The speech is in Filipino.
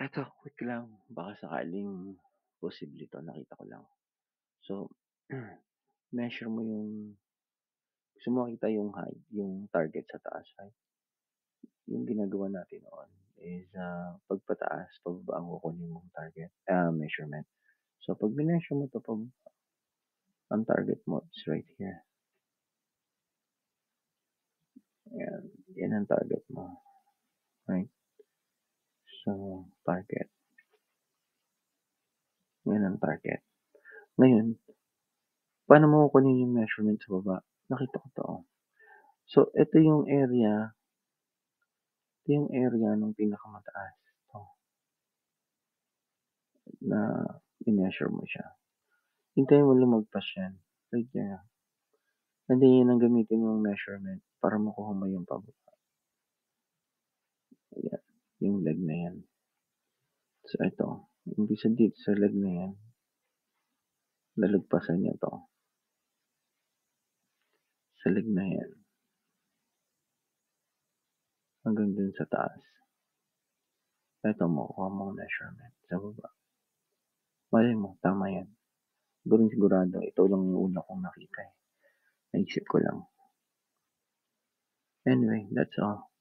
Eto quick lang, baka sakaling posible 'to, nakita ko lang. So, measure mo yung gusto mo makita yung height, yung target sa taas, right? Yung ginagawa natin noon is, 'pag pataas, pababa ang kukunin mong target, measurement. So, 'pag minersure mo 'to ang target mo is right here, ayan. Yan ang target mo, right? So, target, yan ang target. Ngayon, paano mo kukunin yung measurement sa baba? Nakita ko 'to, oh. So, ito yung area nung pinakamataas, 'to, na minersure mo siya. Hintayin mo lumagpas yan, right there. And then yun ang gamitin mong measurement para makuha mo yung pababa. Ayan, yung leg na yan. So, ito, imbis na dito sa leg na yan, lalagpasan niya 'to, sa leg na yan, hanggang dun sa taas. Ito, makukuha mong measurement sa baba. Malay mo, tama yan. Sigurado, ito lang yung una kong nakita, eh. Naisip ko lang. Anyway, that's all.